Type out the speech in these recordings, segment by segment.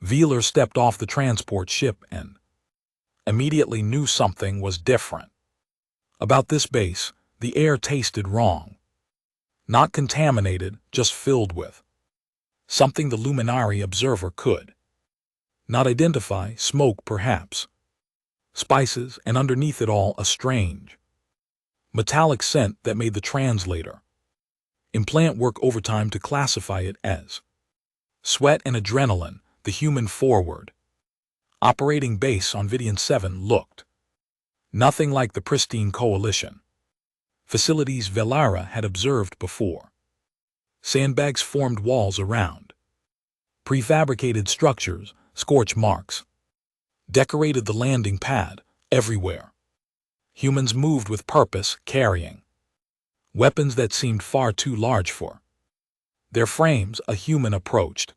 Veeler stepped off the transport ship and immediately knew something was different. About this base, the air tasted wrong. Not contaminated, just filled with something the Luminari observer could not identify, smoke perhaps, spices, and underneath it all a strange, metallic scent that made the translator implant work overtime to classify it as sweat and adrenaline. The human forward operating base on Vidian 7 looked nothing like the pristine Coalition facilities Velara had observed before. Sandbags formed walls around. Prefabricated structures, scorch marks, decorated the landing pad everywhere. Humans moved with purpose, carrying weapons that seemed far too large for their frames. A human approached,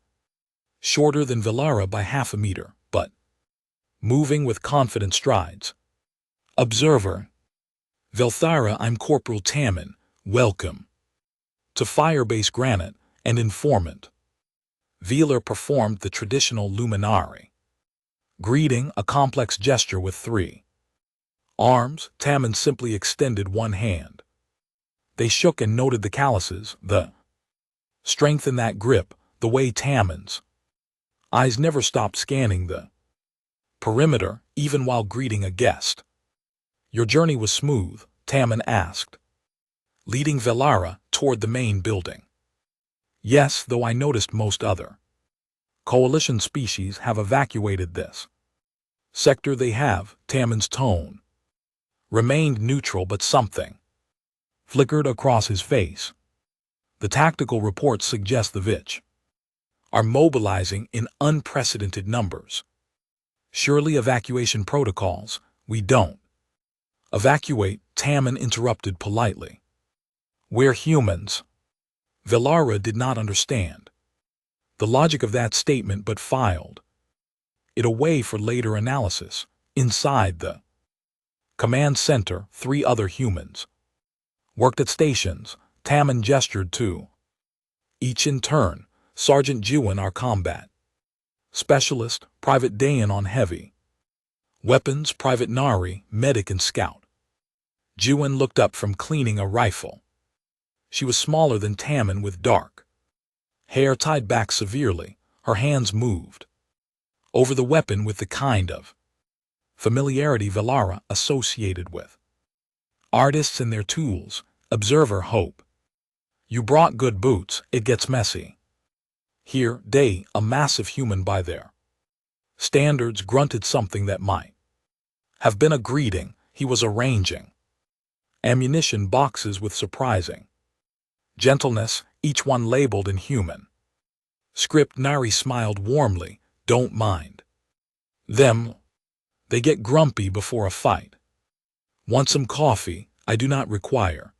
shorter than Velara by half a meter, but moving with confident strides. Observer. Velthara, I'm Corporal Tammin. Welcome to Firebase Granite, and informant. Veeler performed the traditional Luminari greeting, a complex gesture with 3 arms. Tammin simply extended one hand. They shook and noted the calluses, the strength in that grip, the way Tammin's eyes never stopped scanning the perimeter, even while greeting a guest. Your journey was smooth, Tammin asked, leading Velara toward the main building. Yes, though I noticed most other Coalition species have evacuated this sector. They have. Tammin's tone remained neutral, but something flickered across his face. The tactical reports suggest the Vich are mobilizing in unprecedented numbers. Surely evacuation protocols. We don't evacuate, Tammin interrupted politely. We're humans. Velara did not understand the logic of that statement but filed it away for later analysis. Inside the command center, 3 other humans worked at stations. Tammin gestured to each in turn. Sergeant Juin, our combat specialist; Private Dayan on heavy weapons; Private Nari, medic and scout. Juin looked up from cleaning a rifle. She was smaller than Tammin, with dark hair tied back severely. Her hands moved over the weapon with the kind of familiarity Velara associated with artists and their tools. Observer Hope. You brought good boots. It gets messy here. Day, a massive human by their standards, grunted something that might have been a greeting. He was arranging ammunition boxes with surprising gentleness, each one labeled in human script. Nari smiled warmly. Don't mind them. They get grumpy before a fight. Want some coffee? I do not require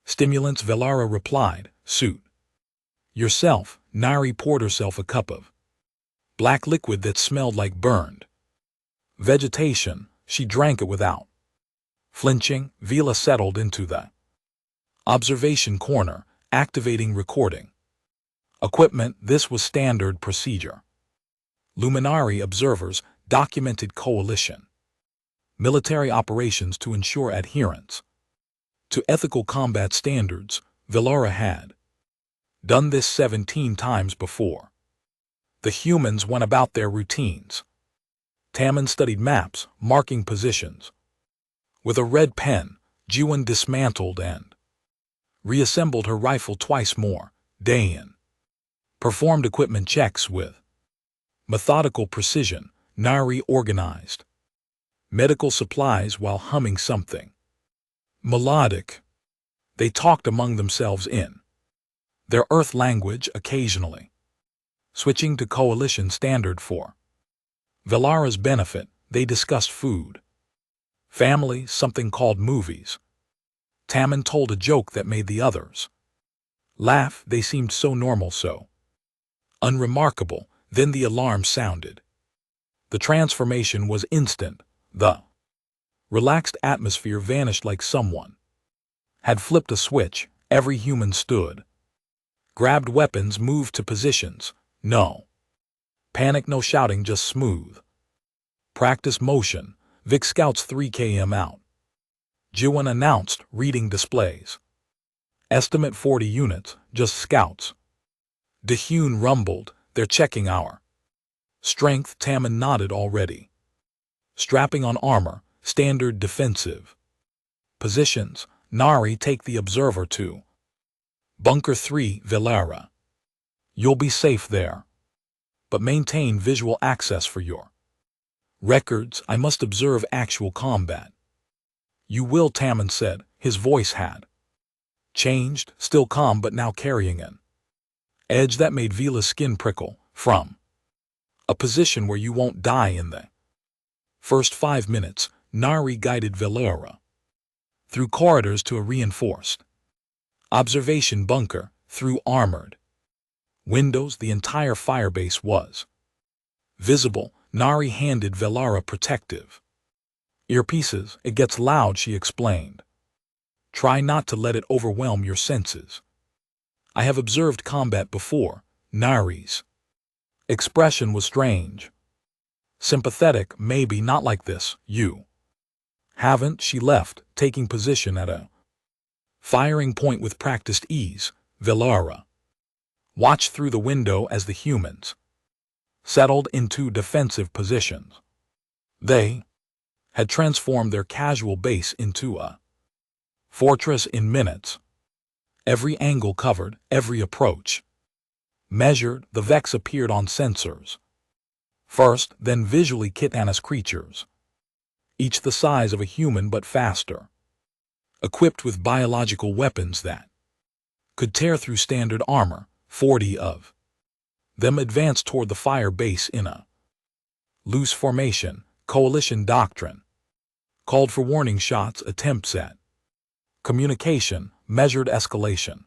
stimulants, Velara replied. Suit yourself. Nari poured herself a cup of black liquid that smelled like burned vegetation. She drank it without flinching. Veela settled into the observation corner, activating recording equipment. This was standard procedure. Luminari observers documented Coalition military operations to ensure adherence to ethical combat standards. Velara had done this 17 times before. The humans went about their routines. Tammin studied maps, marking positions. With a red pen, Juin dismantled and reassembled her rifle twice more. Dayan performed equipment checks with methodical precision. Nari organized medical supplies while humming something melodic. They talked among themselves in their Earth language, occasionally switching to Coalition standard for Velara's benefit. They discussed food, family, something called movies. Tammin told a joke that made the others laugh. They seemed so normal, so unremarkable. Then the alarm sounded. The transformation was instant. The relaxed atmosphere vanished like someone had flipped a switch. Every human stood, grabbed weapons, moved to positions. No Panic, no shouting, just smooth. Practice motion. Vic Scouts 3 km out. Jiwon announced, reading displays. Estimate 40 units, just scouts. Dahyun rumbled, they're checking our strength. Taemin nodded already. Strapping on armor, standard defensive. Positions, Nari take the observer to Bunker 3, Velara. You'll be safe there. But maintain visual access for your records. I must observe actual combat. You will, Taemin said, his voice had changed, still calm but now carrying an edge that made Vila's skin prickle. From a position where you won't die in the first 5 minutes, Nari guided Velara through corridors to a reinforced observation bunker, through armored windows. The entire firebase was visible. Nari handed Velara protective earpieces. It gets loud, she explained. Try not to let it overwhelm your senses. I have observed combat before. Nari's expression was strange. Sympathetic, maybe, not like this. You haven't. She left, taking position at a firing point with practiced ease. Velara watched through the window as the humans settled into defensive positions. They had transformed their casual base into a fortress in minutes. Every angle covered, every approach measured. The Vex appeared on sensors first, then visually. Kitana's creatures, each the size of a human but faster, equipped with biological weapons that could tear through standard armor. 40 of them advanced toward the fire base in a loose formation. Coalition doctrine called for warning shots, attempts at communication, measured escalation.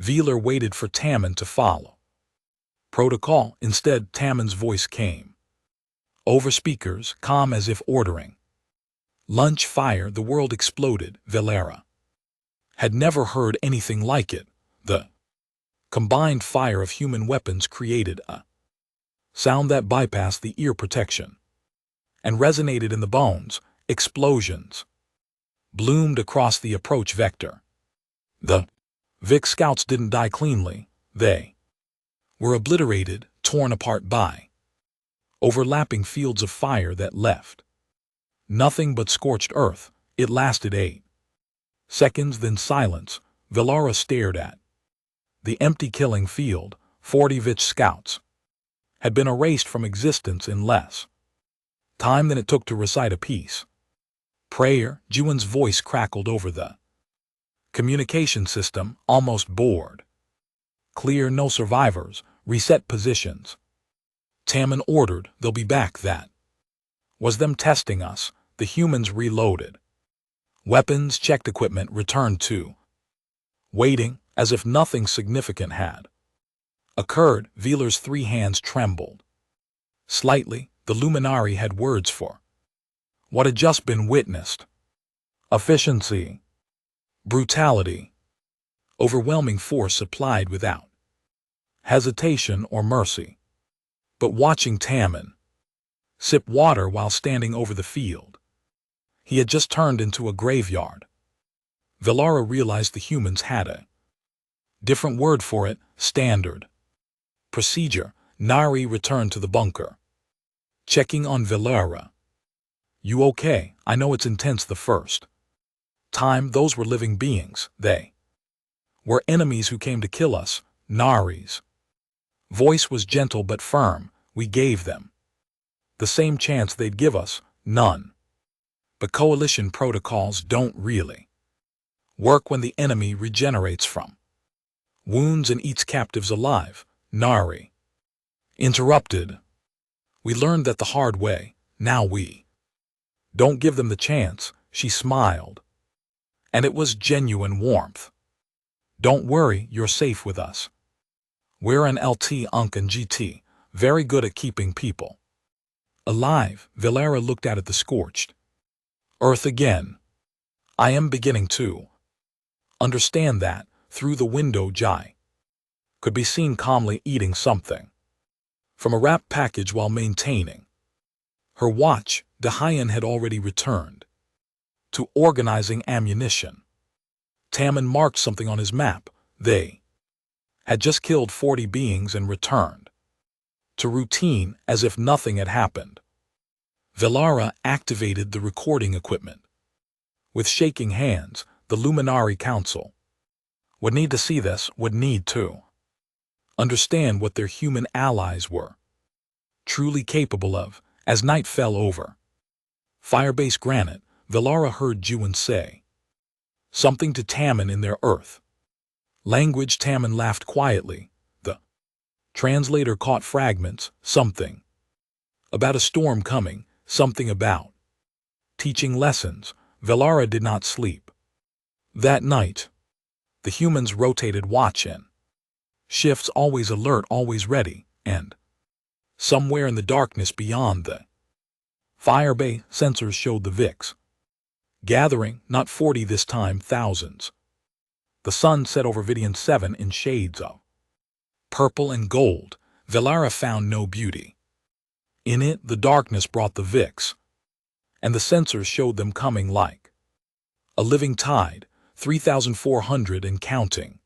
Velar waited for Taemin to follow protocol. Instead, Taemin's voice came over speakers, calm as if ordering lunch. Fire. The world exploded. Velara had never heard anything like it. The combined fire of human weapons created a sound that bypassed the ear protection and resonated in the bones. Explosions bloomed across the approach vector. The Vic Scouts didn't die cleanly. They were obliterated, torn apart by overlapping fields of fire that left nothing but scorched earth. It lasted 8 seconds, then silence. Velara stared at the empty killing field. 40 Vich Scouts had been erased from existence in less time than it took to recite a peace prayer. Jiwon's voice crackled over the communication system, almost bored. Clear, no survivors. Reset positions. Taemin ordered, they'll be back. That was them testing us. The humans reloaded weapons, checked equipment, returned to waiting, as if nothing significant had occurred. Velar's 3 hands trembled slightly. The Luminari had words for what had just been witnessed. Efficiency, brutality, overwhelming force applied without hesitation or mercy. But watching Taemin sip water while standing over the field, he had just turned into a graveyard. Velara realized the humans had a different word for it. Standard procedure. Nari returned to the bunker, checking on Velara. You okay? I know it's intense the first time. Those were living beings. They were enemies who came to kill us. Nari's voice was gentle but firm. We gave them the same chance they'd give us. None. But coalition protocols don't really work when the enemy regenerates from wounds and eats captives alive. Nari interrupted. We learned that the hard way. Now we don't give them the chance. She smiled, and it was genuine warmth. Don't worry, you're safe with us. We're an LT, Unk and GT, very good at keeping people alive. Velara looked out at the scorched earth again. I am beginning to understand that. Through the window, Jai could be seen calmly eating something. from a wrapped package while maintaining her watch. Dahayan had already returned to organizing ammunition. Tammen marked something on his map. They had just killed 40 beings and returned to routine as if nothing had happened. Velara activated the recording equipment. With shaking hands, the Luminari Council would need to see this, would need to understand what their human allies were truly capable of. As night fell over Firebase Granite, Velara heard Juin say something to Tammen in their Earth language. Tammen laughed quietly. The translator caught fragments, something about a storm coming, something about teaching lessons. Velara did not sleep. That night, the humans rotated watch in shifts, always alert, always ready, and somewhere in the darkness beyond the Firebase, sensors showed the Vix gathering, not 40 this time, thousands. The sun set over Vidian 7 in shades of purple and gold. Velara found no beauty in it. The darkness brought the Vix, and the sensors showed them coming like a living tide, 3,400 and counting.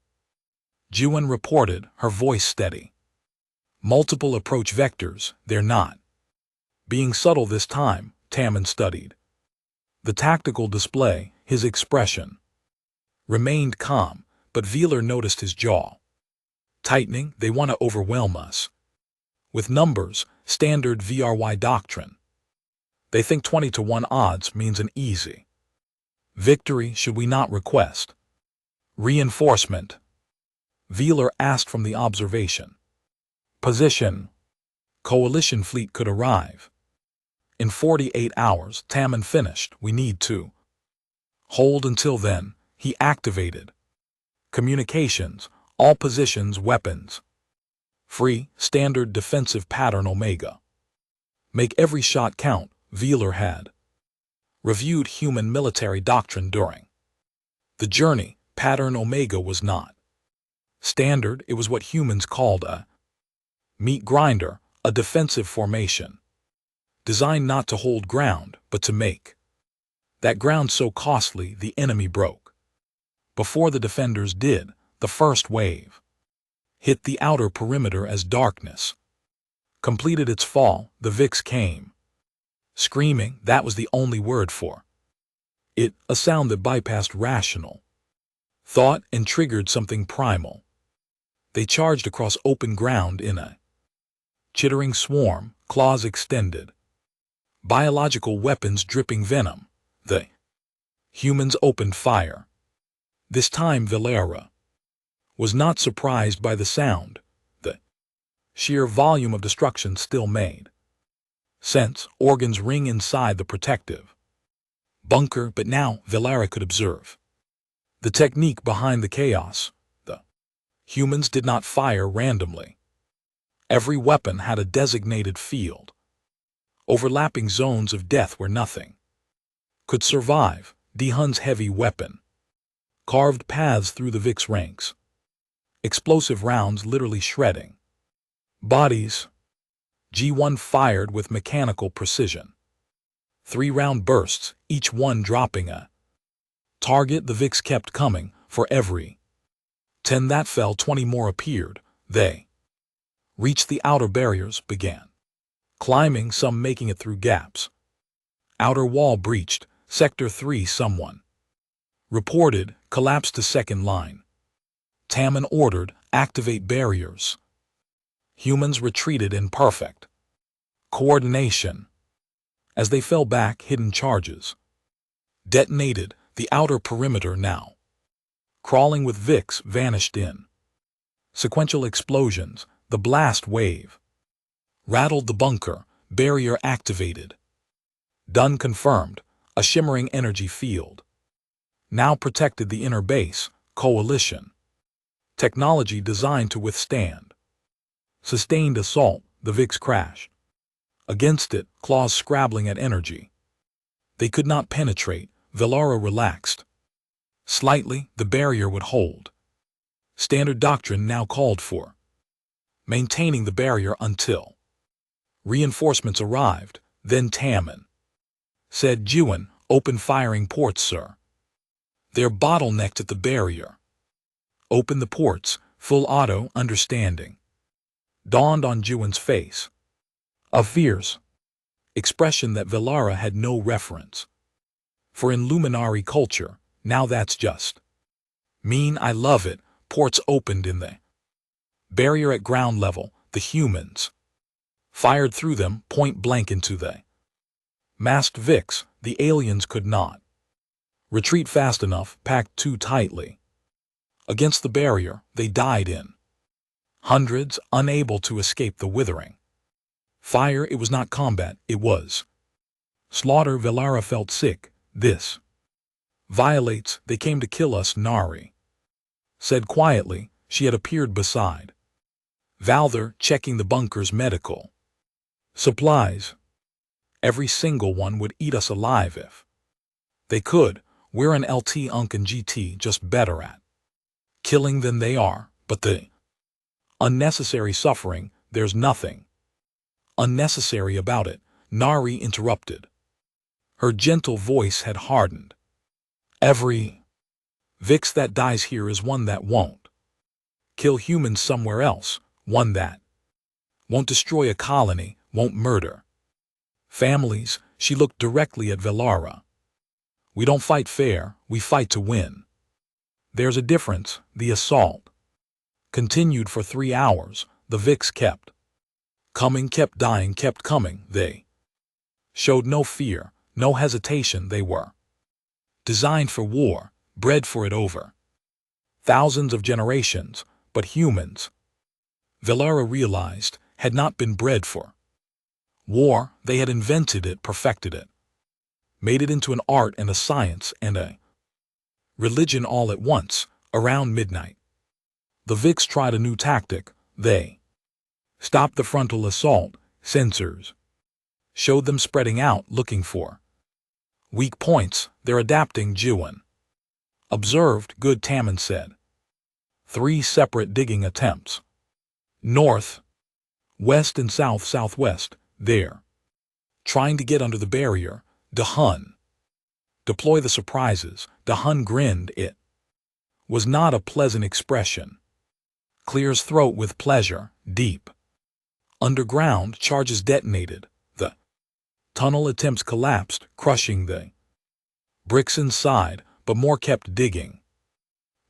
Juin reported, her voice steady. Multiple approach vectors, they're not being subtle this time. Tammen studied the tactical display. His expression remained calm, but Velar noticed his jaw tightening. They want to overwhelm us with numbers, standard VRY doctrine. They think 20-1 odds means an easy victory. Should we not request reinforcement? Velar asked from the observation position. Coalition fleet could arrive in 48 hours. Tammen finished. We need to hold until then. He activated communications, all positions, weapons free, standard defensive pattern Omega. Make every shot count. Velar had reviewed human military doctrine during the journey. Pattern Omega was not standard. It was what humans called a meat grinder, a defensive formation designed not to hold ground, but to make that ground so costly the enemy broke. Before the defenders did, the first wave hit the outer perimeter. As darkness completed its fall, the Vix came screaming. That was the only word for it, a sound that bypassed rational thought and triggered something primal. They charged across open ground in a chittering swarm, claws extended, biological weapons dripping venom. The humans opened fire. This time Velara was not surprised by the sound. The sheer volume of destruction still made sense. Organs ring inside the protective bunker, but now Velara could observe the technique behind the chaos. The humans did not fire randomly. Every weapon had a designated field. Overlapping zones of death where nothing could survive. Dihun's heavy weapon carved paths through the Vix ranks. Explosive rounds literally shredding bodies. G1 fired with mechanical precision. 3-round bursts, each one dropping a target. The Vix kept coming. For every 10 that fell, 20 more appeared. They reached the outer barriers, began climbing, some making it through gaps. Outer wall breached. Sector 3, someone reported, collapsed to second line. Tammen ordered, activate barriers. Humans retreated in perfect coordination. As they fell back, hidden charges detonated. The outer perimeter, now crawling with Vix, vanished in sequential explosions. The blast wave rattled the bunker. Barrier activated. Done confirmed. A shimmering energy field now protected the inner base. Coalition technology designed to withstand sustained assault. The Vix crashed against it, claws scrabbling at energy they could not penetrate. Velara relaxed slightly. The barrier would hold. Standard doctrine now called for maintaining the barrier until Reinforcements arrived, then Tammin said, "Jiwon, open firing ports, sir. They're bottlenecked at the barrier." Open the ports, full auto, understanding dawned on Jiwon's face. A fierce expression that Velara had no reference for in Luminari culture. Now that's just mean. I love it. Ports opened in the barrier at ground level. The humans fired through them point blank into the masked Vix. The aliens could not retreat fast enough, packed too tightly against the barrier. They died in hundreds, unable to escape the withering fire. It was not combat, it was slaughter. Velara felt sick. This violates. They came to kill us, Nari said quietly. She had appeared beside Valther, checking the bunker's medical supplies. Every single one would eat us alive if they could. We're an LT Unk and GT, just better at killing than they are. But the unnecessary suffering, there's nothing unnecessary about it, Nari interrupted. Her gentle voice had hardened. Every Vix that dies here is one that won't kill humans somewhere else, one that won't destroy a colony, won't murder families. She looked directly at Velara. We don't fight fair, we fight to win. There's a difference. The assault continued for 3 hours. The Vix kept coming, kept dying, kept coming. They showed no fear, no hesitation. They were designed for war, bred for it over thousands of generations. But humans, Velara realized, had not been bred for war. They had invented it, perfected it, made it into an art and a science and a religion all at once. Around midnight, the Vix tried a new tactic. They stopped the frontal assault. Sensors showed them spreading out, looking for weak points. They're adapting, Jiwon observed. Good, Tammin said. 3 separate digging attempts. North, west, and south-southwest. They're trying to get under the barrier. Dahun deploy the surprises. Dahun grinned. It was not a pleasant expression. Clears throat with pleasure. Deep underground, charges detonated. The tunnel attempts collapsed, crushing the bricks inside, but more kept digging.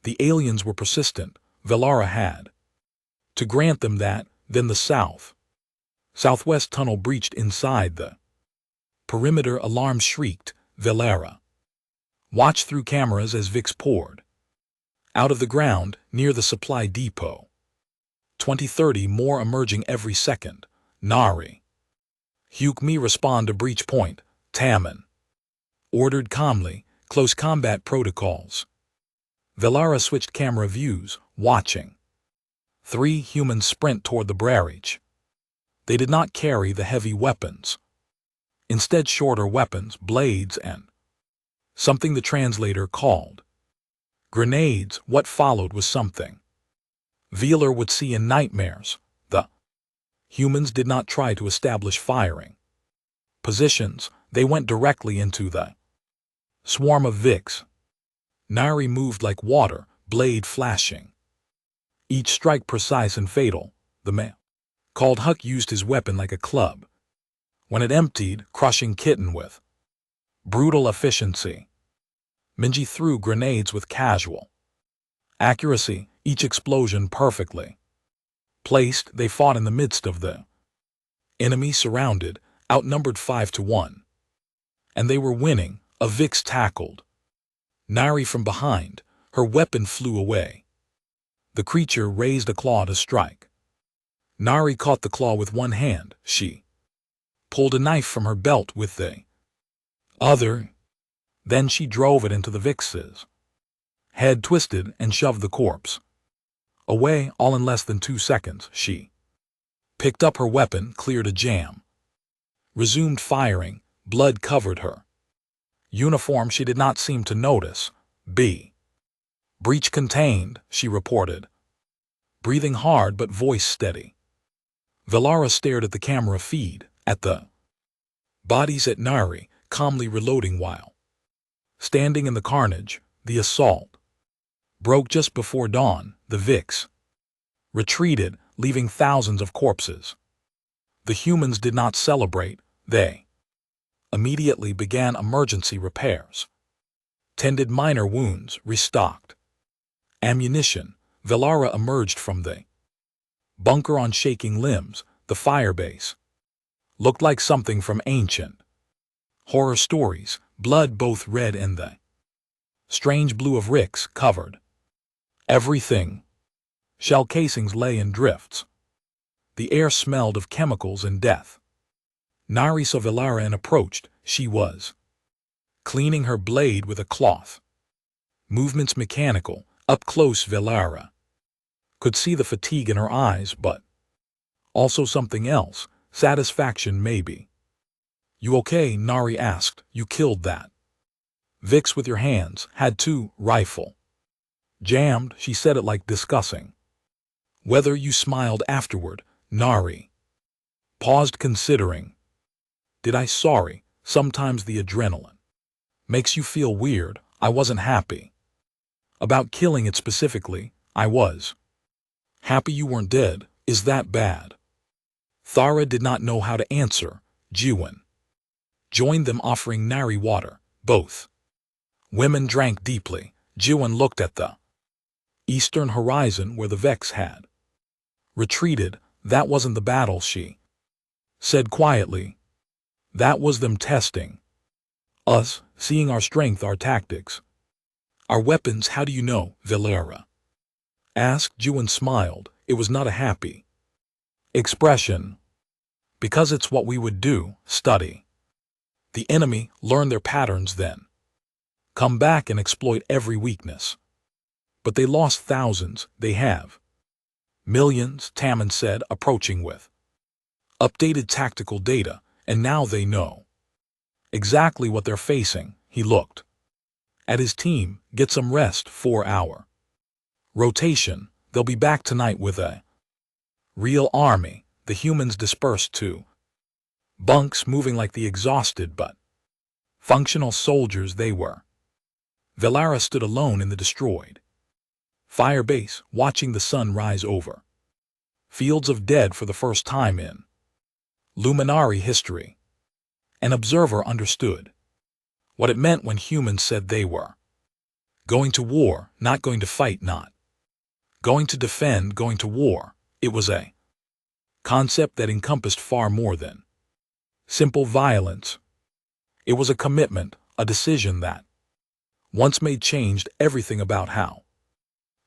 The aliens were persistent. Velara had to grant them that. Then the southwest tunnel breached inside the perimeter. Alarms shrieked. Velara watched through cameras as Vix poured out of the ground near the supply depot. 20-30 more emerging every second. Nari Hugh me respond to breach point. Tammin ordered calmly. Close combat protocols. Velara switched camera views, watching 3 humans sprint toward the barrage. They did not carry the heavy weapons. Instead, shorter weapons, blades, and something the translator called grenades. What followed was something Velar would see in nightmares. The humans did not try to establish firing positions. They went directly into the swarm of Vix. Nari moved like water, blade flashing, each strike precise and fatal. The man called Huck used his weapon like a club. When it emptied, crushing Kitten with brutal efficiency. Minji threw grenades with casual accuracy, each explosion perfectly placed. They fought in the midst of the enemy, surrounded, outnumbered 5-1. And they were winning. A Vix tackled Nari from behind. Her weapon flew away. The creature raised a claw to strike. Nari caught the claw with one hand. She pulled a knife from her belt with the other. Then she drove it into the Vix's head, twisted, and shoved the corpse away, all in less than 2 seconds. She picked up her weapon, cleared a jam, resumed firing. Blood covered her uniform. She did not seem to notice. Breach contained, she reported, breathing hard but voice steady. Velara stared at the camera feed, at the bodies at Nari, calmly reloading while standing in the carnage. The assault broke just before dawn. The Vix retreated, leaving thousands of corpses. The humans did not celebrate. They immediately began emergency repairs, tended minor wounds, restocked ammunition. Velara emerged from the bunker on shaking limbs. The firebase looked like something from ancient horror stories. Blood, both red and the strange blue of Rix, covered everything. Shell casings lay in drifts. The air smelled of chemicals and death. Nari saw Velara and approached. She was cleaning her blade with a cloth. Movements mechanical. Up close, Velara could see the fatigue in her eyes, but also something else. Satisfaction, maybe. You okay? Nari asked. You killed that Vix with your hands. Had to. Rifle jammed. She said it like discussing whether you smiled afterward. Nari paused, considering. Did I? Sorry. Sometimes the adrenaline makes you feel weird. I wasn't happy about killing it specifically. I was happy you weren't dead. Is that bad? Thara did not know how to answer. Jiwon joined them, offering Nari water. Both women drank deeply. Jiwon looked at the eastern horizon where the Vex had retreated. That wasn't the battle, she said quietly. That was them testing us, seeing our strength, our tactics, our weapons. How do you know? Velara asked. Jiwon smiled. It was not a happy expression. Because it's what we would do. Study the enemy, learn their patterns, then come back and exploit every weakness. But they lost thousands. They have millions, Tammin said, approaching with updated tactical data, and now they know exactly what they're facing. He looked at his team. Get some rest. 4-hour rotation. They'll be back tonight with a real army. The humans dispersed to bunks, moving like the exhausted but functional soldiers they were. Velara stood alone in the destroyed firebase, watching the sun rise over fields of dead for the first time in Luminari history. An observer understood what it meant when humans said they were going to war, not going to fight, not going to defend, going to war. It was a concept that encompassed far more than simple violence. It was a commitment, a decision that, once made, changed everything about how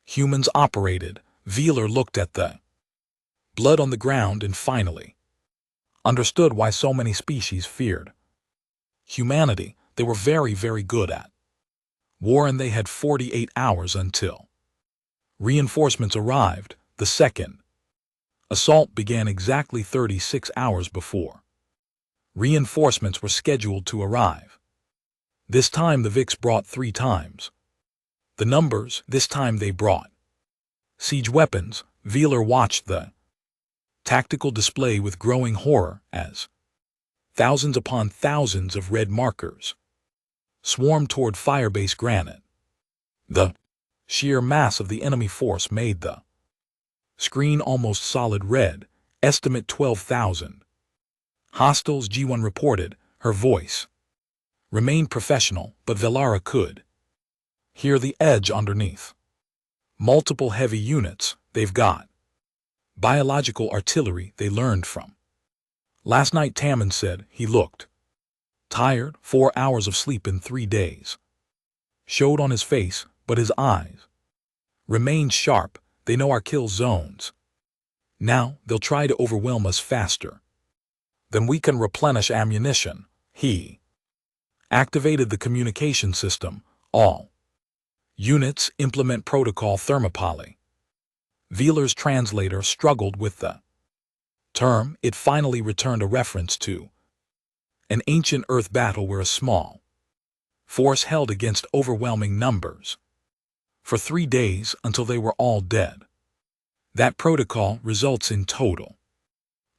humans operated. Velar looked at the blood on the ground and finally understood why so many species feared humanity. They were very, very good at war, and they had 48 hours until reinforcements arrived. The second assault began exactly 36 hours before reinforcements were scheduled to arrive. This time the Vix brought 3 times the numbers. This time they brought siege weapons. Velar watched the tactical display with growing horror as thousands upon thousands of red markers swarmed toward Firebase Granite. The sheer mass of the enemy force made the screen almost solid red. Estimate 12,000 hostiles, G1 reported. Her voice remained professional, but Velara could hear the edge underneath. Multiple heavy units. They've got biological artillery they learned from last night, Tammin said. He looked tired. 4 hours of sleep in 3 days showed on his face, but his eyes remained sharp. They know our kill zones. Now they'll try to overwhelm us faster than we can replenish ammunition. He activated the communication system. All units implement protocol Thermopylae. Velar's translator struggled with the term. It finally returned a reference to an ancient Earth battle where a small force held against overwhelming numbers for 3 days until they were all dead. That protocol results in total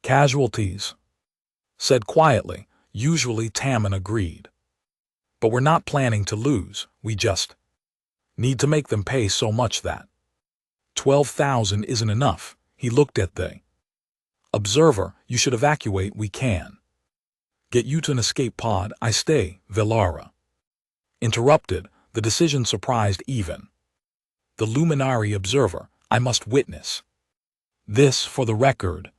Casualties, said quietly. Usually Tammin agreed. But we're not planning to lose, we just need to make them pay so much that 12,000 isn't enough. He looked at the observer. You should evacuate. We can get you to an escape pod. I stay. Velara interrupted. The decision surprised even the Luminary observer. I must witness this for the record.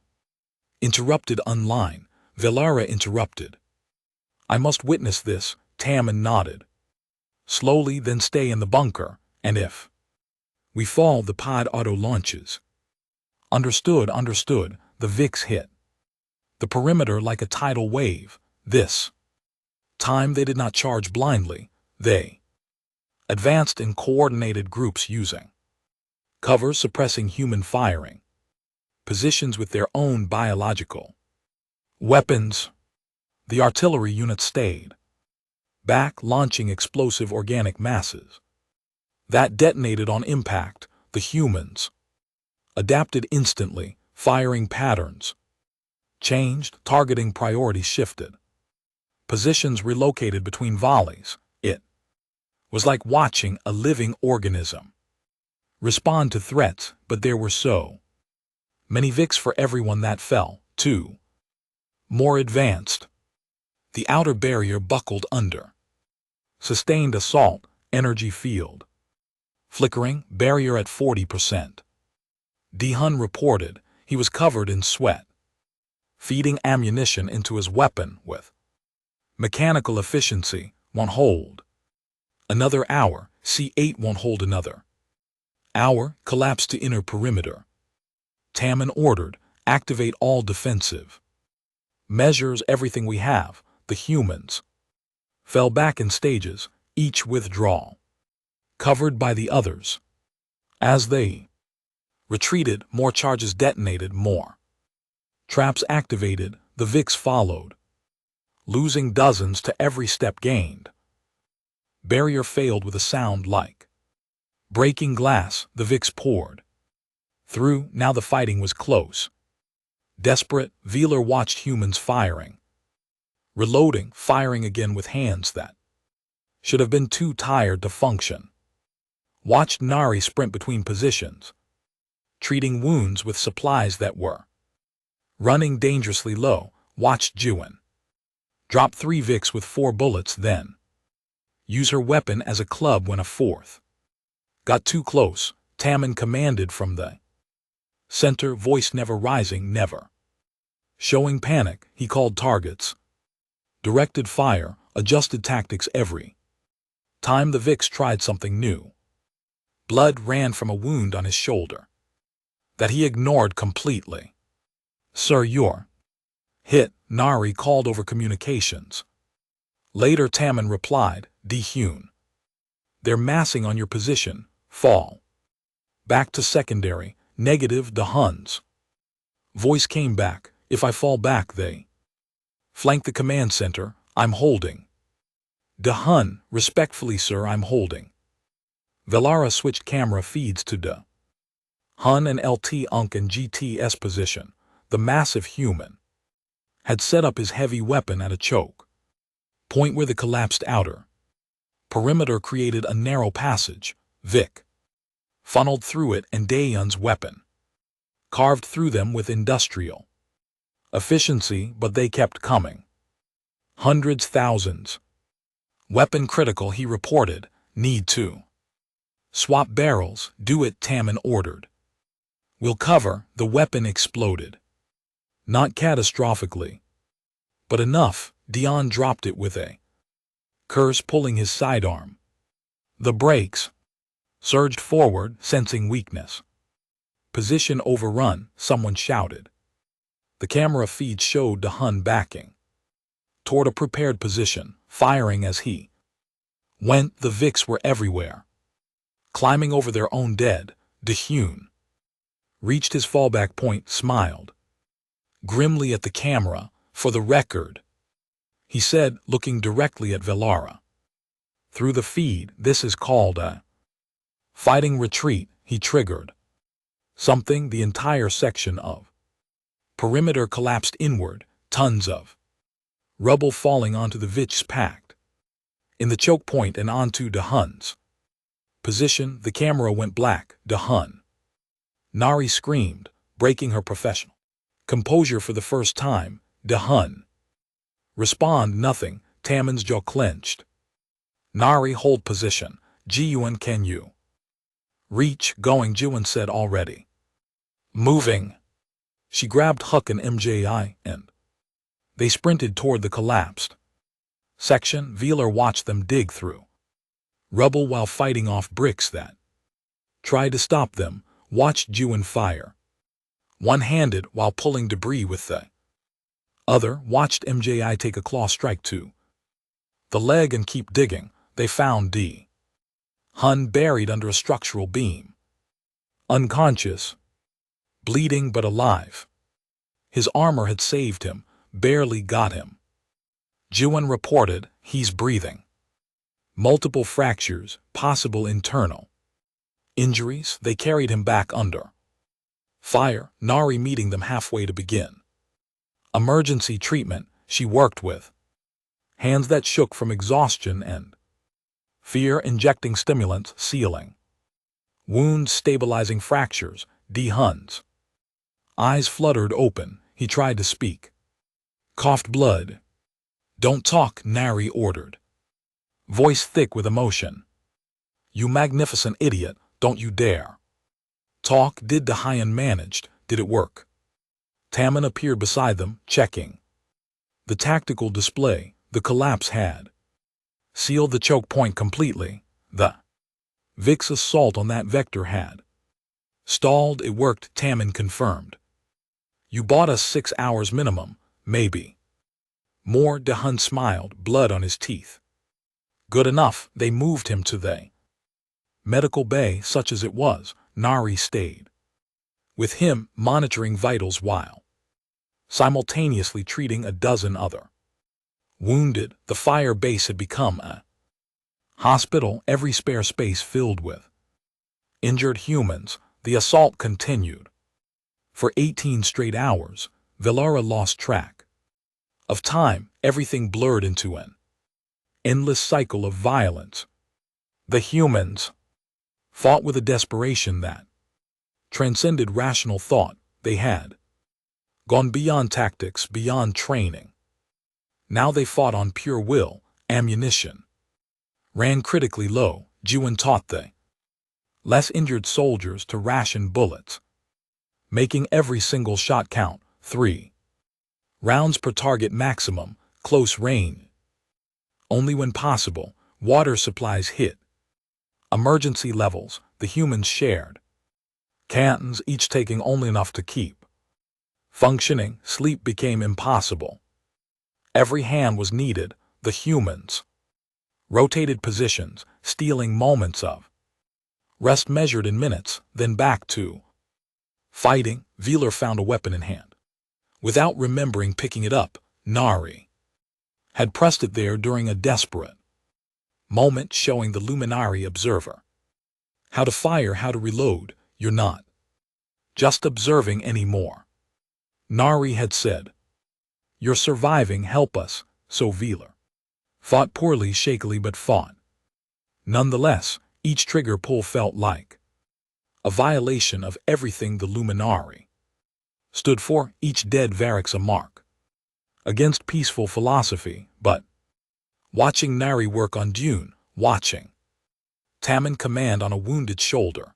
Interrupted online. Velara interrupted. I must witness this. Tammin nodded. Slowly, then stay in the bunker, and if we fall, the pod auto-launches. Understood, understood. The VIX hit the perimeter like a tidal wave. This time they did not charge blindly. They advanced in coordinated groups using cover suppressing human firing positions with their own biological weapons. The artillery unit stayed back, launching explosive organic masses that detonated on impact. The humans adapted instantly. Firing patterns changed, targeting priorities shifted, positions relocated between volleys. It was like watching a living organism respond to threats, but there were so many VIX for everyone that fell. Too more advanced. The outer barrier buckled under sustained assault. Energy field flickering, barrier at 40%. DeHun reported. He was covered in sweat, feeding ammunition into his weapon with mechanical efficiency. Won't hold another hour. C8 won't hold another hour. Collapse to inner perimeter. Tammin ordered. Activate all defensive measures. Everything we have. The humans fell back in stages, each withdrawal covered by the others. As they retreated, more charges detonated, more traps activated. The VIX followed, losing dozens to every step gained. Barrier failed with a sound like breaking glass. The VIX poured through. Now the fighting was close. Desperate, Velar watched humans firing, reloading, firing again with hands that should have been too tired to function. Watched Nari sprint between positions, treating wounds with supplies that were running dangerously low. Watched Juin drop 3 VIX with 4 bullets, then use her weapon as a club when a 4th got too close. Tammin commanded from the center, voice never rising, never showing panic. He called targets, directed fire, adjusted tactics every time the VIX tried something new. Blood ran from a wound on his shoulder that he ignored completely. Sir, you're hit, Nari called over communications. Later Tammin replied, DeHun. They're massing on your position. Fall back to secondary. Negative. DeHun's voice came back. If I fall back, they flank the command center. I'm holding. DeHun, respectfully, sir, I'm holding. Velara switched camera feeds to DeHun and LT Unk and GTS position. The massive human had set up his heavy weapon at a choke point where the collapsed outer perimeter created a narrow passage. Vic funneled through it, and Daeyeon's weapon carved through them with industrial efficiency, but they kept coming. Hundreds, thousands. Weapon critical, he reported. Need to swap barrels. Do it, Tammin ordered. We'll cover. The weapon exploded. Not catastrophically, but enough. Dion dropped it with a curse, pulling his sidearm. The brakes surged forward, sensing weakness. Position overrun, someone shouted. The camera feed showed DeHun backing toward a prepared position, firing as he went. The VIX were everywhere, climbing over their own dead. DeHun reached his fallback point, smiled grimly at the camera. For the record, he said, looking directly at Velara through the feed, this is called a fighting retreat. He triggered something. The entire section of Perimeter collapsed inward, tons of rubble falling onto the Vitch's packed in the choke point and onto De Hun's position. The camera went black. De Hun. Nari screamed, breaking her professional composure for the first time. De Hun. Respond nothing. Taman's jaw clenched. Nari, hold position. Ji-Yuan, can you reach? Going, Ji-Yuan said already. Moving. She grabbed Huck and MJI and they sprinted toward the collapsed section. Veeler watched them dig through rubble while fighting off bricks that tried to stop them. Watched Ji-Yuan fire one-handed while pulling debris with the other. Watched MJI take a claw strike to the leg and keep digging. They found De Hun buried under a structural beam, unconscious, bleeding but alive. His armor had saved him, barely got him. Ji-Yuan reported, he's breathing. Multiple fractures, possible internal injuries. They carried him back under fire, Nari meeting them halfway to begin emergency treatment. She worked with hands that shook from exhaustion and fear, injecting stimulants, sealing wounds, stabilizing fractures. De Hun's eyes fluttered open. He tried to speak. Coughed blood. Don't talk, Nari ordered. Voice thick with emotion. You magnificent idiot, don't you dare talk. Did De Hun managed? Did it work? Taman appeared beside them, checking the tactical display. The collapse had sealed the choke point completely. The Vic's assault on that vector had stalled. It worked, Taman confirmed. You bought us 6 hours minimum, maybe more. De Hun smiled, blood on his teeth. Good enough. They moved him to the medical bay. Such as it was, Nari stayed with him, monitoring vitals while simultaneously treating a dozen other wounded. The fire base had become a hospital, every spare space filled with injured humans. The assault continued. For 18 straight hours, Velara lost track of time. Everything blurred into an endless cycle of violence. The humans fought with a desperation that transcended rational thought. They had gone beyond tactics, beyond training. Now they fought on pure will. Ammunition ran critically low. Ji-Yuan taught the less injured soldiers to ration bullets, making every single shot count. 3 rounds per target maximum, close range only when possible. Water supplies hit emergency levels. The humans shared cantons, each taking only enough to keep functioning. Sleep became impossible. Every hand was needed. The humans rotated positions, stealing moments of rest measured in minutes, then back to fighting. Veeler found a weapon in hand. Without remembering picking it up, Nari had pressed it there during a desperate moment, showing the Luminari observer how to fire, how to reload. You're not just observing anymore, Nari had said. You're surviving, help us. So Veeler fought poorly, shakily, but fought. Nonetheless, each trigger pull felt like a violation of everything the Luminari stood for. Each dead Varrics a mark against peaceful philosophy. But watching Nari work on Dune, watching Taman command on a wounded shoulder,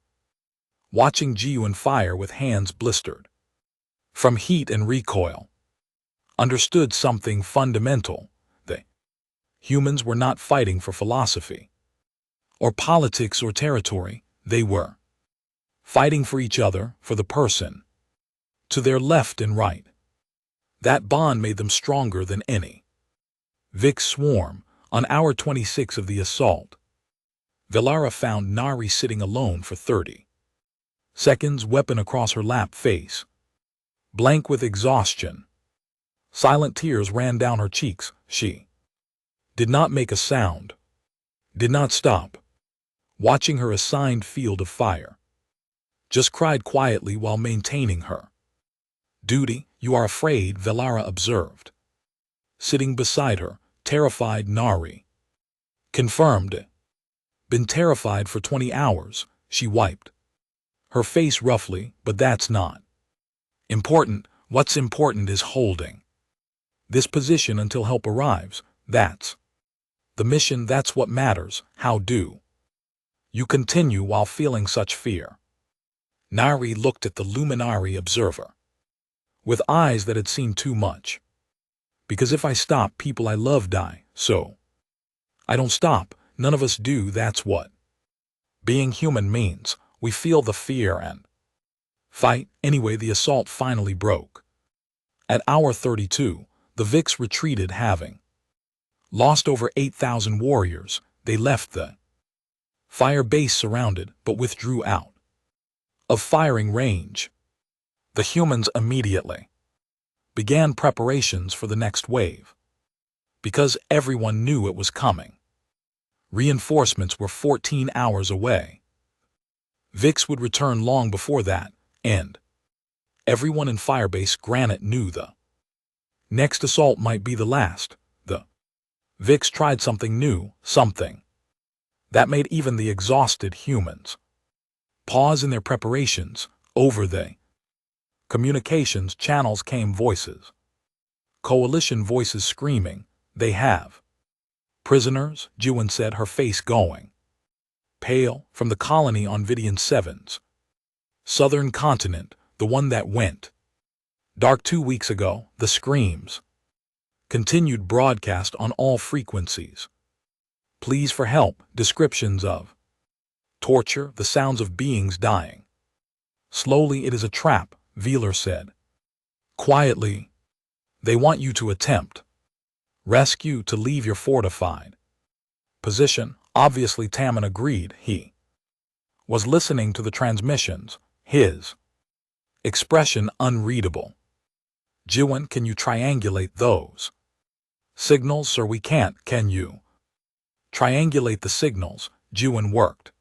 watching Ji-Yuan fire with hands blistered from heat and recoil, understood something fundamental. The humans were not fighting for philosophy or politics or territory. They were fighting for each other, for the person to their left and right. That bond made them stronger than any Vic swarm. On hour 26 of the assault, Velara found Nari sitting alone for 30 seconds, weapon across her lap, face blank with exhaustion. Silent tears ran down her cheeks. She did not make a sound, did not stop watching her assigned field of fire, just cried quietly while maintaining her Duty, you are afraid, Velara observed. Sitting beside her, terrified Nari. Confirmed. Been terrified for 20 hours, she wiped her face roughly, but that's not important. What's important is holding this position until help arrives. That's the mission, that's what matters. How do you continue while feeling such fear? Nari looked at the luminary observer with eyes that had seen too much. Because if I stop, people I love die, so I don't stop. None of us do. That's what being human means. We feel the fear and fight. Anyway, the assault finally broke. At hour 32, the Vix retreated, having lost over 8,000 warriors. They left the fire base surrounded, but withdrew out of firing range. The humans immediately began preparations for the next wave, because everyone knew it was coming. Reinforcements were 14 hours away. Vix would return long before that, and everyone in Firebase Granite knew the next assault might be the last. The Vix tried something new, something that made even the exhausted humans pause in their preparations. Over the communications channels came voices. Coalition voices screaming, "They have prisoners," Jiwon said, her face going pale, "from the colony on Vidian 7's southern continent, the one that went dark 2 weeks ago." The screams continued, broadcast on all frequencies. Pleas for help, descriptions of torture, the sounds of beings dying. Slowly, it is a trap, Velar said quietly. They want you to attempt rescue, to leave your fortified position. Obviously, Tammin agreed. He was listening to the transmissions, his expression unreadable. Jiwon, can you triangulate those signals? Sir, we can't. Can you triangulate the signals? Jiwon worked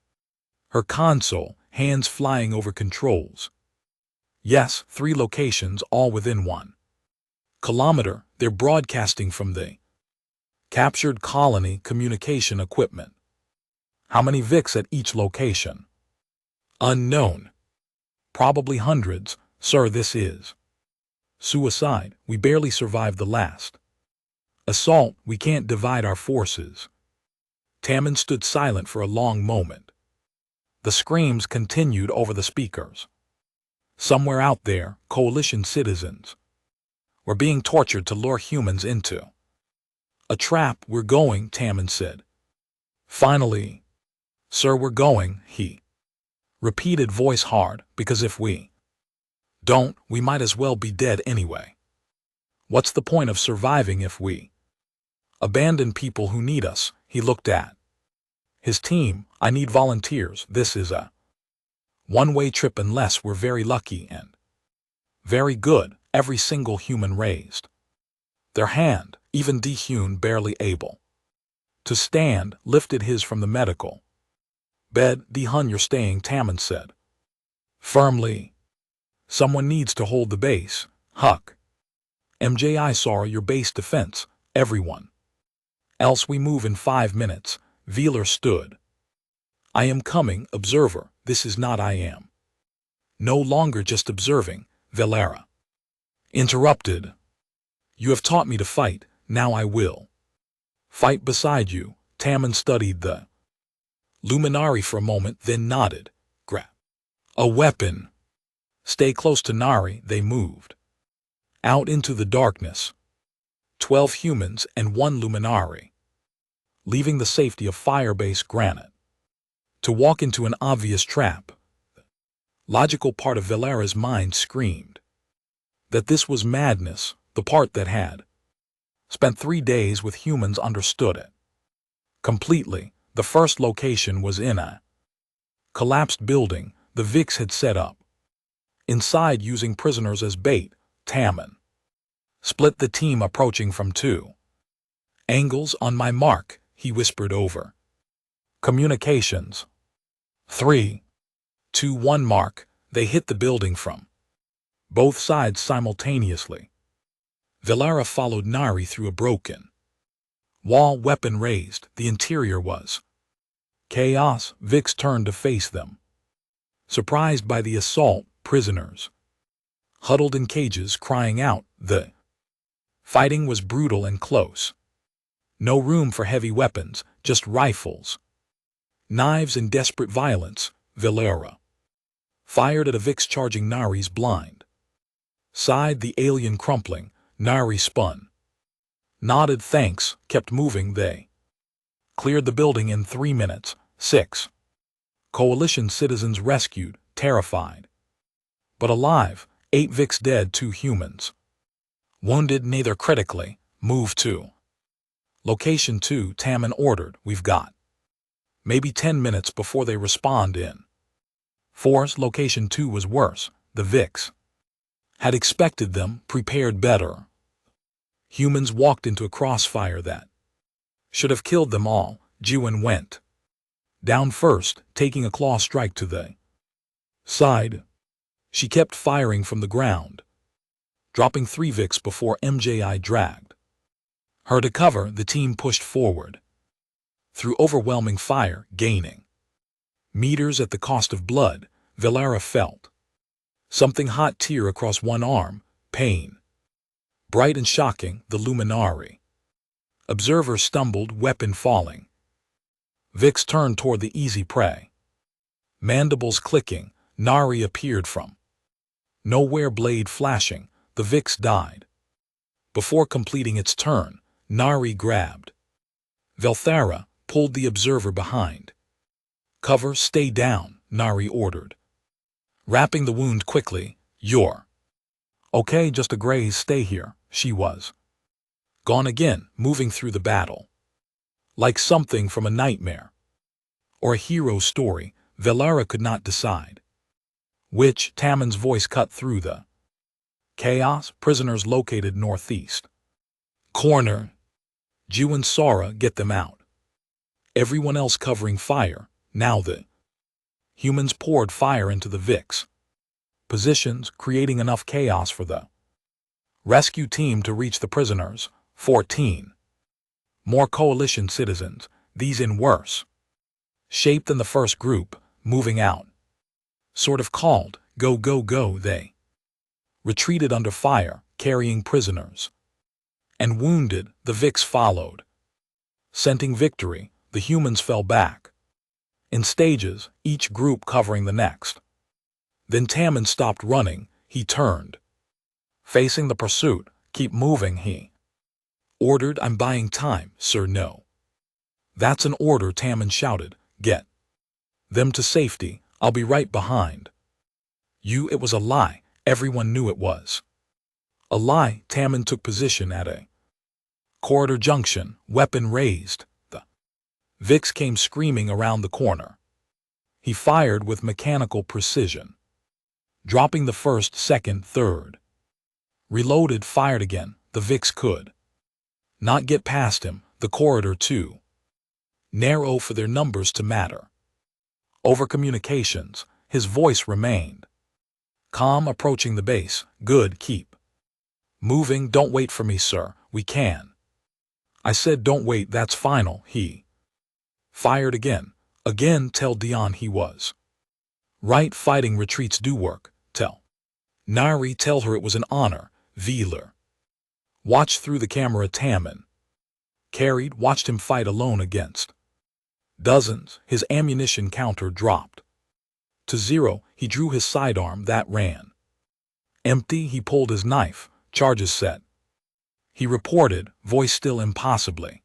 her console, hands flying over controls. Yes, 3 locations, all within 1 kilometer. They're broadcasting from the captured colony communication equipment. How many Vix at each location? Unknown. Probably hundreds. Sir, this is suicide. We barely survived the last assault. We can't divide our forces. Tammin stood silent for a long moment. The screams continued over the speakers. Somewhere out there, coalition citizens were being tortured to lure humans into a trap. We're going, Tammin said. Finally. Sir, we're going, he repeated, voice hard, because if we don't, we might as well be dead anyway. What's the point of surviving if we abandon people who need us? He looked at his team. I need volunteers. This is a one-way trip unless we're very lucky and very good. Every single human raised their hand. Even Dihun, barely able to stand, lifted his from the medical bed. Dihun, you're staying, Tammin said firmly. Someone needs to hold the base. Huck. MJI saw your base defense. Everyone else, we move in 5 minutes. Velar stood. I am coming, observer. This is not I am no longer just observing, Velara interrupted. You have taught me to fight. Now I will fight beside you. Tammin studied the luminary for a moment, then nodded. Grab a weapon. Stay close to Nari. They moved out into the darkness. 12 humans and 1 luminary, leaving the safety of Firebase Granite to walk into an obvious trap. The logical part of Velara's mind screamed that this was madness. The part that had spent 3 days with humans understood it completely. The first location was in a collapsed building the Vix had set up. Inside, using prisoners as bait, Tammin split the team, approaching from 2 angles. On my mark, he whispered over communications. 3, 2, 1 mark. They hit the building from both sides simultaneously. Velara followed Nari through a broken wall, weapon raised. The interior was chaos. Vix turned to face them. Surprised by the assault, prisoners huddled in cages, crying out. The fighting was brutal and close. No room for heavy weapons, just rifles, knives, and desperate violence. Velara fired at a Vix, charging Nari's blind side, the alien crumpling. Nari spun, nodded thanks, kept moving. They cleared the building in 3 minutes. 6 Coalition citizens rescued, terrified, but alive. 8 Vix dead, 2 humans wounded, neither critically. Move to Location 2, Tammin ordered. We've got maybe 10 minutes before they respond in force. Location 2 was worse. The Vix had expected them, prepared better. Humans walked into a crossfire that should have killed them all. Jiwon went down first, taking a claw strike to the side. She kept firing from the ground, dropping 3 Vix before MJI dragged her to cover. The team pushed forward through overwhelming fire, gaining meters at the cost of blood. Velara felt something hot tear across one arm. Pain, bright and shocking. The Luminari observer stumbled, weapon falling. Vix turned toward the easy prey, mandibles clicking. Nari appeared from nowhere, blade flashing. The Vix died before completing its turn. Nari grabbed Velara, pulled the observer behind cover. Stay down, Nari ordered, wrapping the wound quickly. You're okay, just a graze. Stay here. She was gone again, moving through the battle like something from a nightmare or a hero story. Velara could not decide which. Tammin's voice cut through the chaos. Prisoners located northeast corner. Jiwon and Sora, get them out. Everyone else covering fire. Now the humans poured fire into the Vix positions, creating enough chaos for the rescue team to reach the prisoners. 14 more coalition citizens, these in worse shape than the first group, moving out. Sort of called, go, go, go. They retreated under fire, carrying prisoners and wounded. The Vix followed, scenting victory. The humans fell back in stages, each group covering the next. Then Tammin stopped running. He turned, facing the pursuit. Keep moving, he ordered. I'm buying time, sir. No. That's an order, Tammin shouted. Get them to safety. I'll be right behind you. It was a lie. Everyone knew it was a lie. Tammin took position at a corridor junction, weapon raised. The Vix came screaming around the corner. He fired with mechanical precision, dropping the first, second, third. Reloaded, fired again. The Vix could not get past him. The corridor too narrow for their numbers to matter. Over communications, his voice remained calm, approaching the base. Good, keep moving. Don't wait for me, sir. We can. I said don't wait. That's final. He fired again. Again. Tell Dion he was right. Fighting retreats do work. Tell Nari. Tell her it was an honor. Velar watched through the camera. Tammin carried, watched him fight alone against dozens. His ammunition counter dropped to 0. He drew his sidearm. That ran empty. He pulled his knife. Charges set. He reported, voice still impossibly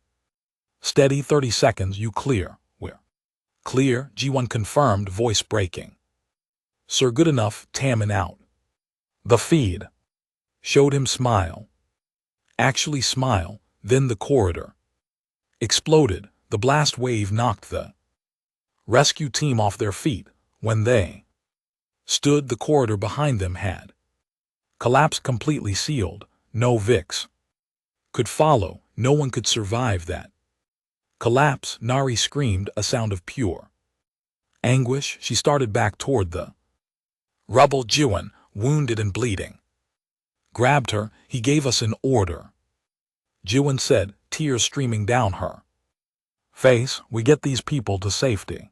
steady. 30 seconds. You clear. We're clear. G1 confirmed, voice breaking. Sir, good enough. Tammin out. The feed showed him smile. Actually smile. Then the corridor exploded. The blast wave knocked the rescue team off their feet. When they stood, the corridor behind them had collapsed, completely sealed. No Vix could follow. No one could survive that collapse. Nari screamed, a sound of pure anguish. She started back toward the rubble. Jiwon, wounded and bleeding. Grabbed her, he gave us an order. Jiwon said, tears streaming down her face, we get these people to safety.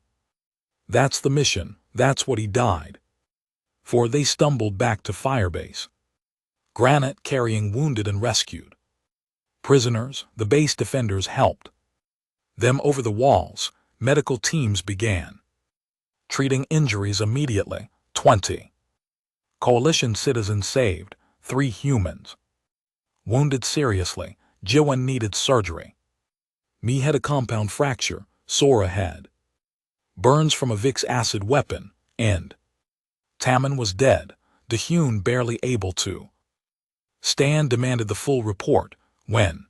That's the mission, that's what he died for. They stumbled back to Firebase. Granite carrying wounded and rescued prisoners, the base defenders helped them over the walls. Medical teams began treating injuries immediately. 20 coalition citizens saved, 3 humans wounded seriously. Jiwon needed surgery. Mi had a compound fracture, Sora had burns from a Vic's acid weapon, and Taemin was dead. Dahyun barely able to stand demanded the full report. When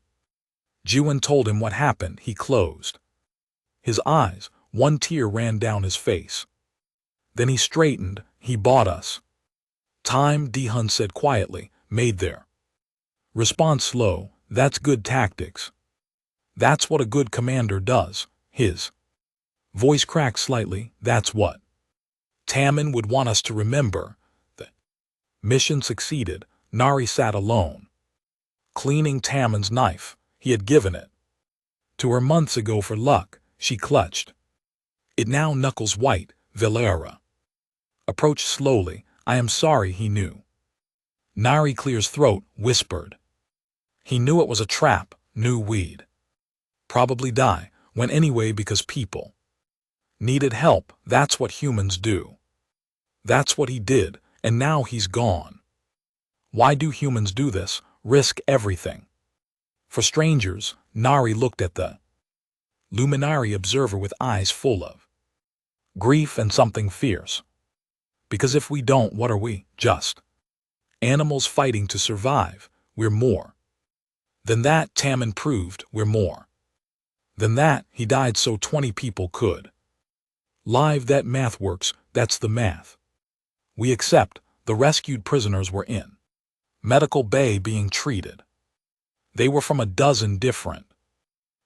Jiwon told him what happened, he closed his eyes. One tear ran down his face. Then he straightened. He bought us time, Dahyun said quietly, made their response slow. That's good tactics. That's what a good commander does. His voice cracked slightly. That's what Taemin would want us to remember. The mission succeeded. Nari sat alone, cleaning Taemin's knife. He had given it to her months ago for luck. She clutched it now, knuckles white. Valera approached slowly. I am sorry, he knew. Nari clears throat, whispered. He knew it was a trap, knew we'd probably die, went anyway because people needed help. That's what humans do. That's what he did, and now he's gone. Why do humans do this? Risk everything for strangers. Nari looked at the luminary observer with eyes full of grief and something fierce. Because if we don't, what are we? Just animals fighting to survive. We're more than that, Taemin proved. We're more than that. He died so 20 people could live. That math works. That's the math we accept. The rescued prisoners were in medical bay being treated. They were from a dozen different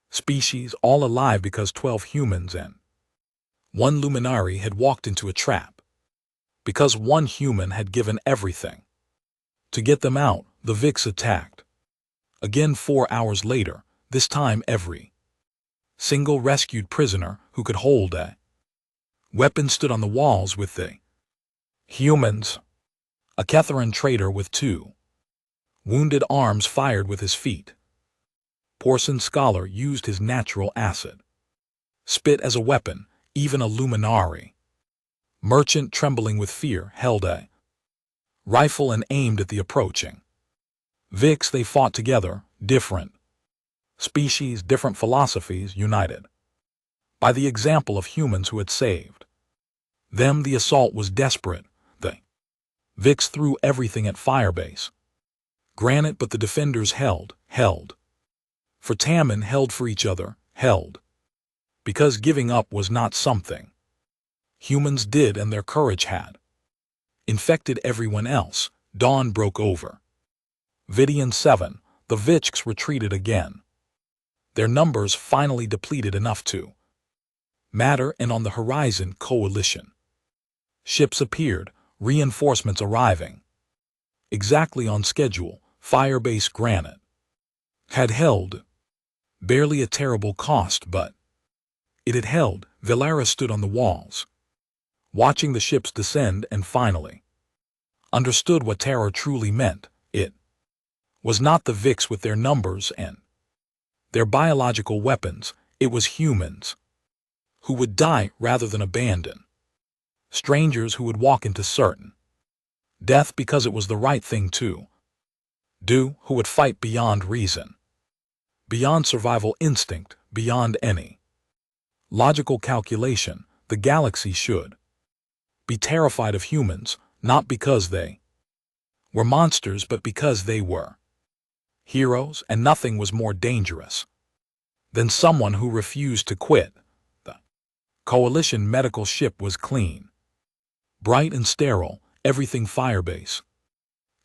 species, all alive because 12 humans and 1 luminary had walked into a trap. Because 1 human had given everything to get them out, the Vics attacked. Again 4 hours later, this time every single rescued prisoner who could hold a weapon stood on the walls with the humans. A Ketharan traitor with 2 wounded arms fired with his feet. Porson scholar used his natural acid spit as a weapon. Even a luminary merchant, trembling with fear, held a rifle and aimed at the approaching Vics. They fought together, different species, different philosophies, united by the example of humans who had saved them. The assault was desperate. The Vics threw everything at Firebase. Granite, but the defenders held for Taemin, held for each other, held because giving up was not something humans did, and their courage had infected everyone else. Dawn broke over Vidian 7. The Vichks retreated again. Their numbers finally depleted enough to matter, and on the horizon coalition ships appeared, reinforcements arriving exactly on schedule. Firebase Granite had held barely a terrible cost, but it had held. Valera stood on the walls, watching the ships descend, and finally understood what terror truly meant. It was not the Vics with their numbers and their biological weapons. It was humans who would die rather than abandon. Strangers who would walk into certain death because it was the right thing to do, who would fight beyond reason, beyond survival instinct, beyond any logical calculation. The galaxy should be terrified of humans, not because they were monsters, but because they were heroes, and nothing was more dangerous than someone who refused to quit. The coalition medical ship was clean, bright and sterile, everything Firebase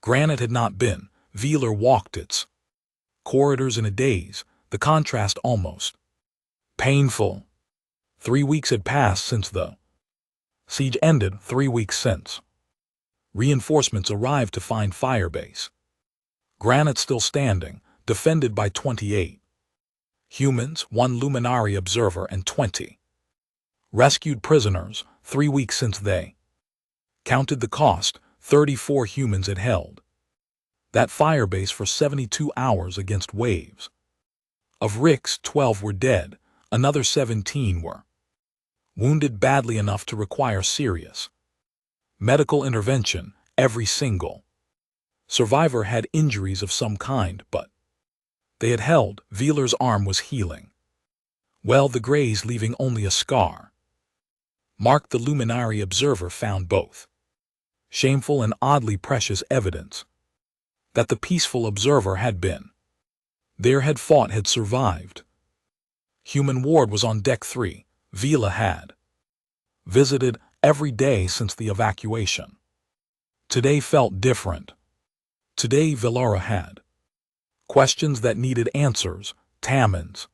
Granite had not been. Velar walked its corridors in a daze, the contrast almost painful. 3 weeks had passed since the siege ended, 3 weeks since Reinforcements arrived to find Firebase. Granite still standing, defended by 28. Humans, 1 Luminari observer and 20. Rescued prisoners, 3 weeks since they counted the cost, 34 humans it held. That Firebase for 72 hours against waves. Of Ricks, 12 were dead, another 17 were wounded badly enough to require serious medical intervention. Every single survivor had injuries of some kind, but they had held. Veeler's arm was healing well, the graze leaving only a scar. Mark the Luminari observer found both shameful and oddly precious evidence that the peaceful observer had been there, had fought, had survived. Human Ward was on deck 3. Veela had visited every day since the evacuation. Today felt different. Today Velara had questions that needed answers. Tammins'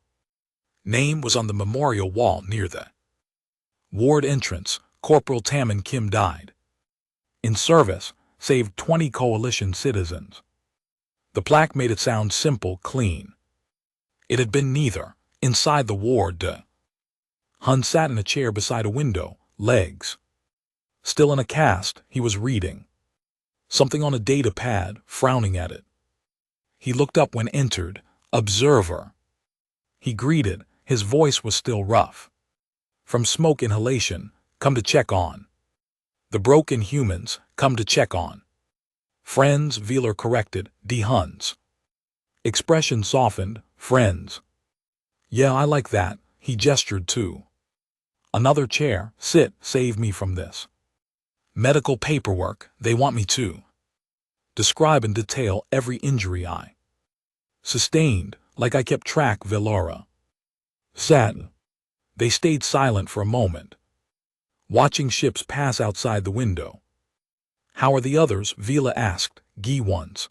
name was on the memorial wall near the ward entrance. Corporal Tammin Kim died in service, saved 20 coalition citizens. The plaque made it sound simple, clean. It had been neither. Inside the ward, Hun sat in a chair beside a window, legs still in a cast. He was reading something on a data pad, frowning at it. He looked up when entered. Observer, he greeted. His voice was still rough. From smoke inhalation, come to check on the broken humans, come to check on friends. Veeler corrected. D. Hun's expression softened. Friends. Yeah, I like that. He gestured to another chair. Sit, save me from this medical paperwork. They want me to describe in detail every injury I sustained, like I kept track. Velara sat. They stayed silent for a moment, watching ships pass outside the window. How are the others? Veela asked. Gi one's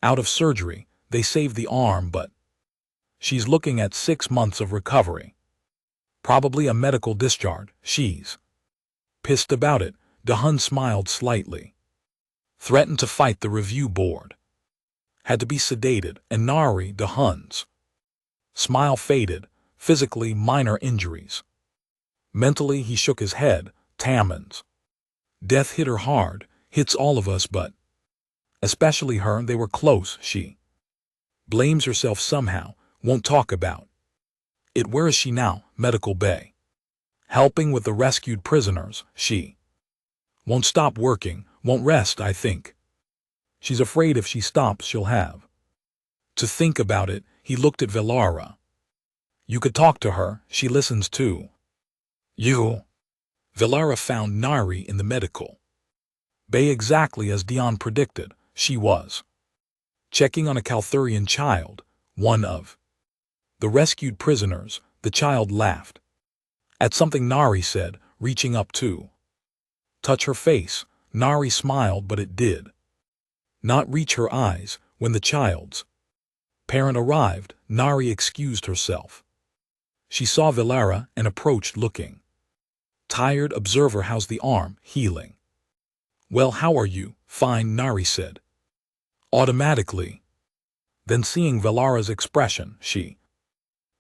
out of surgery. They saved the arm, but she's looking at 6 months of recovery. Probably a medical discharge. She's pissed about it. Dahun smiled slightly. Threatened to fight the review board. Had to be sedated. And Nari. Dahun's smile faded. Physically, minor injuries. Mentally, he shook his head. Tammin's death hit her hard. Hits all of us, but especially her. They were close. She blames herself somehow. Won't talk about it. Where is she now? Medical bay. Helping with the rescued prisoners. She won't stop working, won't rest, I think. She's afraid if she stops she'll have to think about it. He looked at Velara. You could talk to her, she listens too. You. Velara found Nari in the medical bay exactly as Dion predicted. She was checking on a Calthurian child, one of the rescued prisoners. The child laughed at something Nari said, reaching up to touch her face. Nari smiled, but it did not reach her eyes. When the child's parent arrived, Nari excused herself. She saw Velara and approached looking tired. Observer, how's the arm? Healing. Well, how are you? Fine, Nari said automatically. Then seeing Velara's expression, she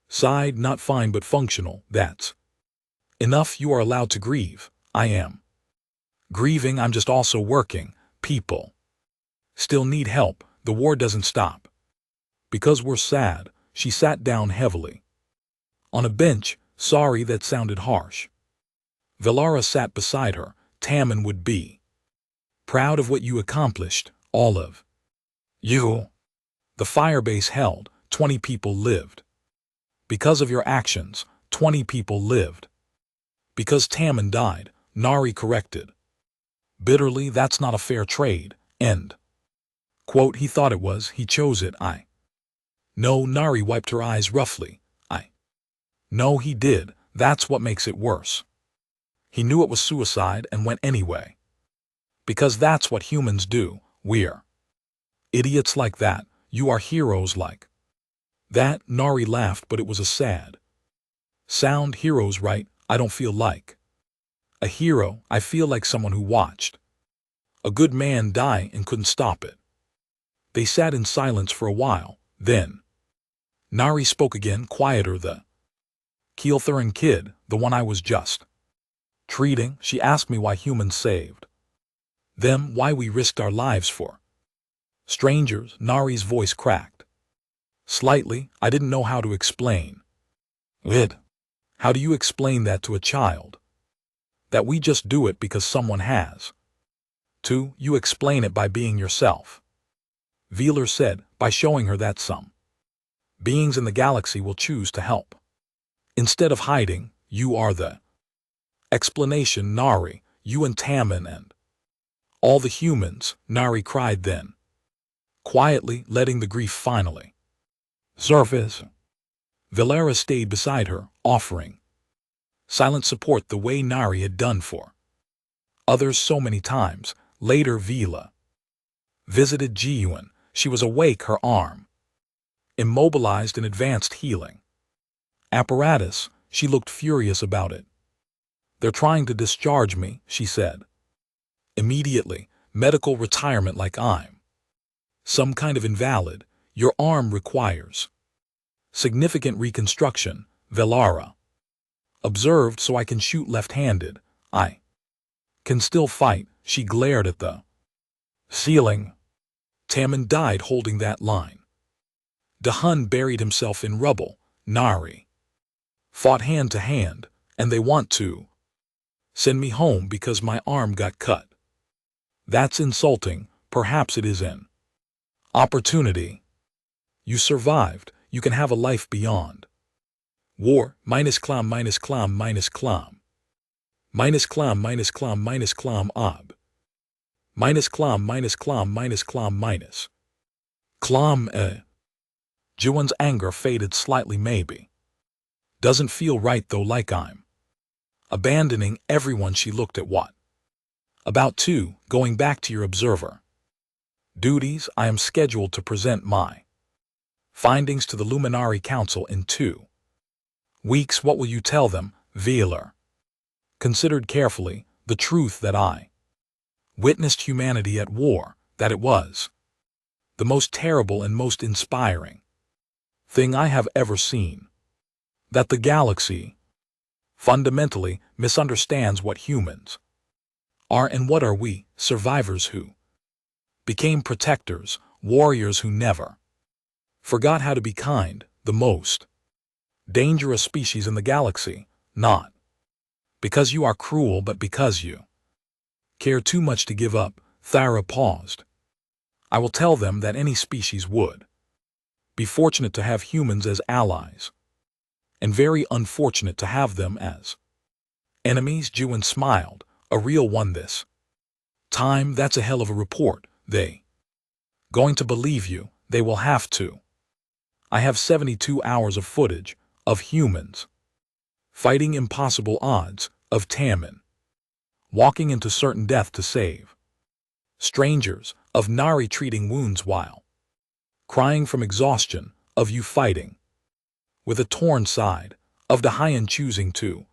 sighed. Not fine but functional. That's enough. You are allowed to grieve. I am grieving. I'm just also working. People still need help. The war doesn't stop because we're sad. She sat down heavily on a bench. Sorry, that sounded harsh. Velara sat beside her. Tammin would be proud of what you accomplished, all of you. The Firebase held. 20 people lived. Because of your actions, 20 people lived. Because Tammin died, Nari corrected bitterly. That's not a fair trade. End quote. He thought it was. He chose it. I no. Nari wiped her eyes roughly. I no, he did. That's what makes it worse. He knew it was suicide and went anyway. Because that's what humans do. We're idiots like that. You are heroes like that. Nari laughed, but it was a sad sound. Heroes, right? I don't feel like a hero. I feel like someone who watched A good man died and couldn't stop it. They sat in silence for a while. Then Nari spoke again, quieter. The Keelthuran kid, the one I was just treating, she asked me why humans saved them, why we risked our lives for strangers. Nari's voice cracked slightly. I didn't know how to explain it. How do you explain that to a child? That we just do it because someone has to. You explain it by being yourself. Velar said, by showing her that some beings in the galaxy will choose to help. Instead of hiding, you are the explanation. Nari, you and Tammin and all the humans, Nari cried then, quietly letting the grief finally surface. Velara stayed beside her, offering silent support the way Nari had done for others so many times. Later Velar visited Jiyun. She was awake, her arm immobilized in advanced healing apparatus. She looked furious about it. They're trying to discharge me, she said. Immediately, medical retirement like I'm some kind of invalid. Your arm requires significant reconstruction, Velara observed, so I can shoot left-handed. I can still fight. She glared at the ceiling. Tammin died holding that line. Dahun buried himself in rubble. Nari fought hand to hand, and they want to send me home because my arm got cut. That's insulting. Perhaps it is an opportunity. You survived. You can have a life beyond war. Minus clam, minus clam, minus clam. Minus clam, minus clam, minus clam, ob. Minus clam, minus clam, minus clam, minus clam, Jiyun's anger faded slightly. Maybe doesn't feel right though, like I'm abandoning everyone. She looked at what? About 2, going back to your observer duties. I am scheduled to present my findings to the Luminari Council in 2 weeks. What will you tell them? Velar considered carefully. The truth that I witnessed humanity at war, that it was the most terrible and most inspiring thing I have ever seen. That the galaxy fundamentally misunderstands what humans are and what are we, survivors who became protectors, warriors who never forgot how to be kind, the most dangerous species in the galaxy, not because you are cruel but because you care too much to give up. Thara paused. I will tell them that any species would be fortunate to have humans as allies, and very unfortunate to have them as enemies. Jiyun smiled, a real one this time. That's a hell of a report. They going to believe you. They will have to. I have 72 hours of footage of humans fighting impossible odds, of Tammin walking into certain death to save strangers, of Nari treating wounds while crying from exhaustion, of you fighting with a torn side, of Dahayan choosing to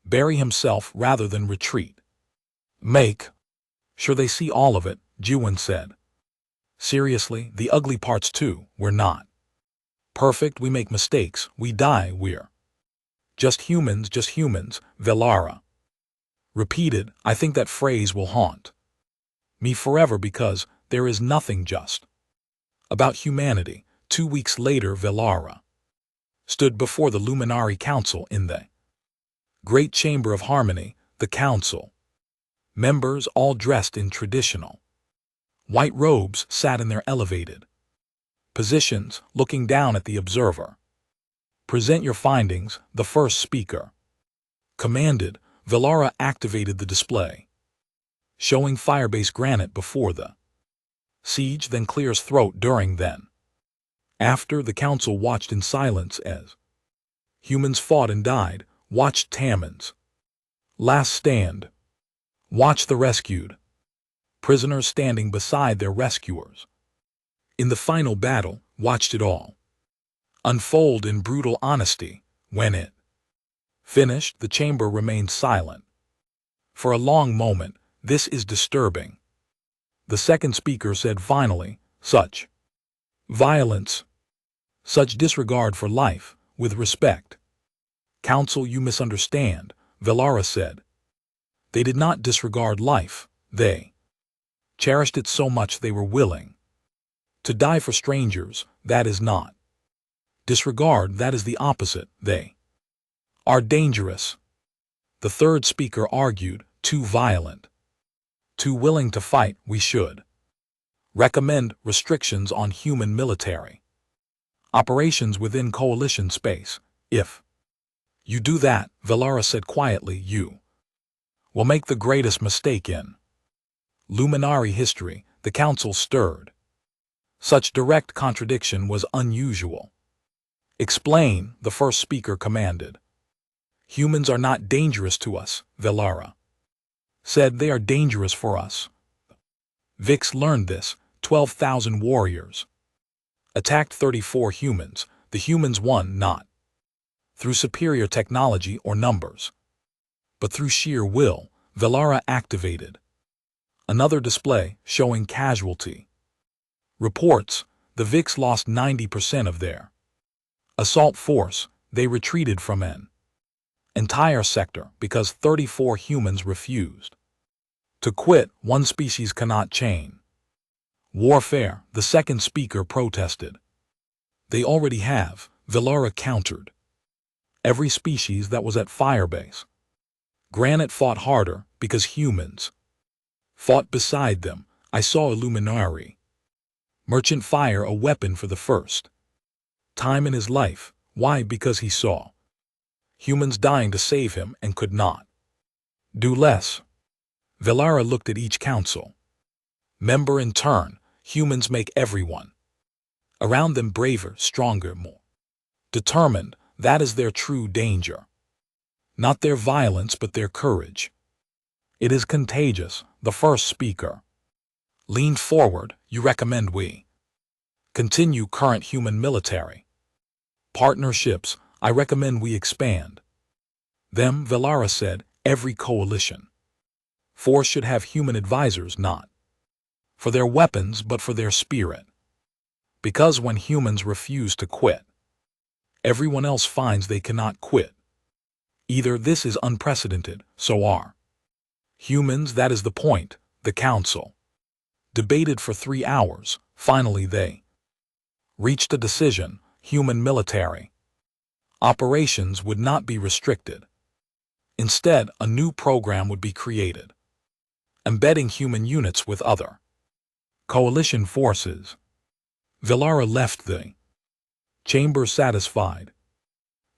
bury himself rather than retreat. Make sure they see all of it, Jiyun said. Seriously, the ugly parts too. We're not perfect. We make mistakes. We die. We're just humans, Velara repeated. I think that phrase will haunt me forever because there is nothing just about humanity. 2 weeks later, Velara stood before the Luminari Council in the Great Chamber of Harmony. The council members, all dressed in traditional white robes, sat in their elevated positions, looking down at the observer. Present your findings, the first speaker commanded. Velara activated the display, showing Firebase granite before the siege, then clears throat during then. After, the council watched in silence as humans fought and died, watched Tammin's last stand, watched the rescued prisoners standing beside their rescuers in the final battle, watched it all unfold in brutal honesty. When it finished, the chamber remained silent for a long moment. This is disturbing, The second speaker said finally, such violence, such disregard for life, with respect. Council, you misunderstand, Velara said. They did not disregard life, they cherished it so much they were willing to die for strangers. That is not disregard, that is the opposite. They are dangerous. The third speaker argued, too violent, too willing to fight. We should recommend restrictions on human military operations within coalition space. If you do that, Velara said quietly, you will make the greatest mistake in Luminari history. The council stirred. Such direct contradiction was unusual. Explain, the first speaker commanded. Humans are not dangerous to us, Velara said. They are dangerous for us. Vix learned this. 12,000 warriors attacked 34 humans. The humans won not through superior technology or numbers, but through sheer will. Velara activated another display showing casualty reports. The Vix lost 90% of their assault force. They retreated from an entire sector because 34 humans refused to quit. One species cannot chain warfare, the second speaker protested. They already have, Velara countered. Every species that was at Firebase. Granite fought harder because humans fought beside them. I saw a Luminari merchant fire a weapon for the first time in his life. Why? Because he saw humans dying to save him and could not do less. Velara looked at each council member in turn. Humans make everyone around them braver, stronger, more determined. That is their true danger. Not their violence, but their courage. It is contagious. The first speaker leaned forward. You recommend we continue current human military partnerships? I recommend we expand them, Velara said. Every coalition force should have human advisors, not for their weapons but for their spirit. Because when humans refuse to quit, everyone else finds they cannot quit either. This is unprecedented. So are humans. That is the point. The council debated for 3 hours. Finally they reached a decision. Human military operations would not be restricted. Instead, a new program would be created, embedding human units with other coalition forces. Velara left the chamber satisfied.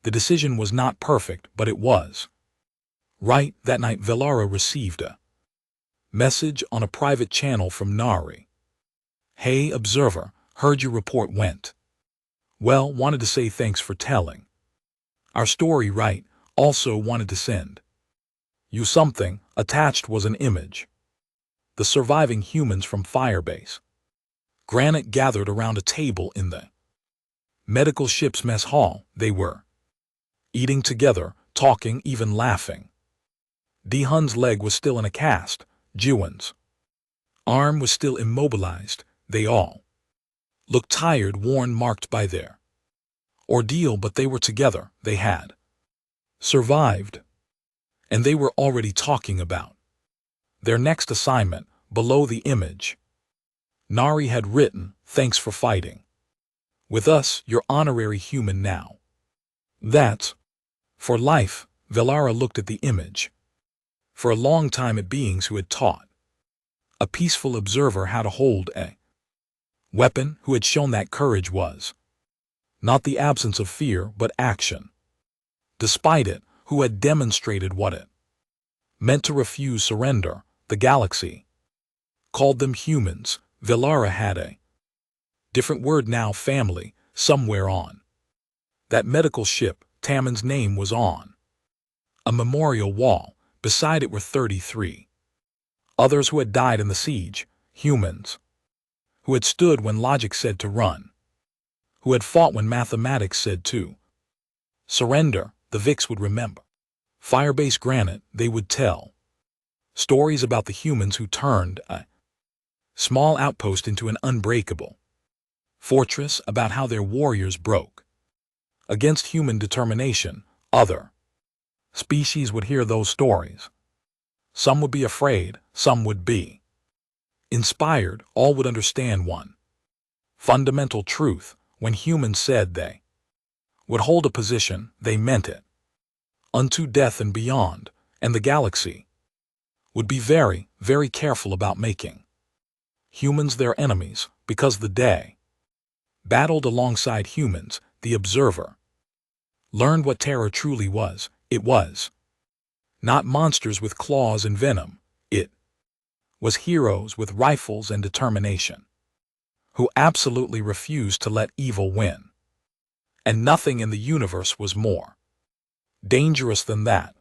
The decision was not perfect, but it was right. That night Velara received a message on a private channel from Nari. Hey, Observer, heard your report went well. Wanted to say thanks for telling our story right. Also wanted to send you something. Attached was an image. The surviving humans from Firebase. Granite gathered around a table in the medical ship's mess hall. They were eating together, talking, even laughing. Dihun's leg was still in a cast. Jiwan's arm was still immobilized. They all looked tired, worn, marked by their ordeal, but they were together. They had survived. And they were already talking about their next assignment. Below the image, Nari had written, "Thanks for fighting with us. You're honorary human now. That's for life." Velara looked at the image. For a long time at beings who had taught a peaceful observer how to hold a weapon, who had shown that courage was not the absence of fear but action. Despite it, who had demonstrated what it meant to refuse surrender. The galaxy called them humans. Velara had a different word now. Family. Somewhere on that medical ship, Taman's name was on a memorial wall. Beside it were 33 others who had died in the siege. Humans who had stood when logic said to run, who had fought when mathematics said to surrender. The Vix would remember Firebase Granite. They would tell stories about the humans who turned small outpost into an unbreakable fortress about how their warriors broke against human determination. Other species would hear those stories. Some would be afraid, some would be inspired, all would understand one fundamental truth: when humans said they would hold a position, they meant it. Unto death and beyond, and the galaxy would be very, very careful about making humans their enemies, because the day battled alongside humans, the observer learned what terror truly was. It was not monsters with claws and venom. It was heroes with rifles and determination, who absolutely refused to let evil win. And nothing in the universe was more dangerous than that.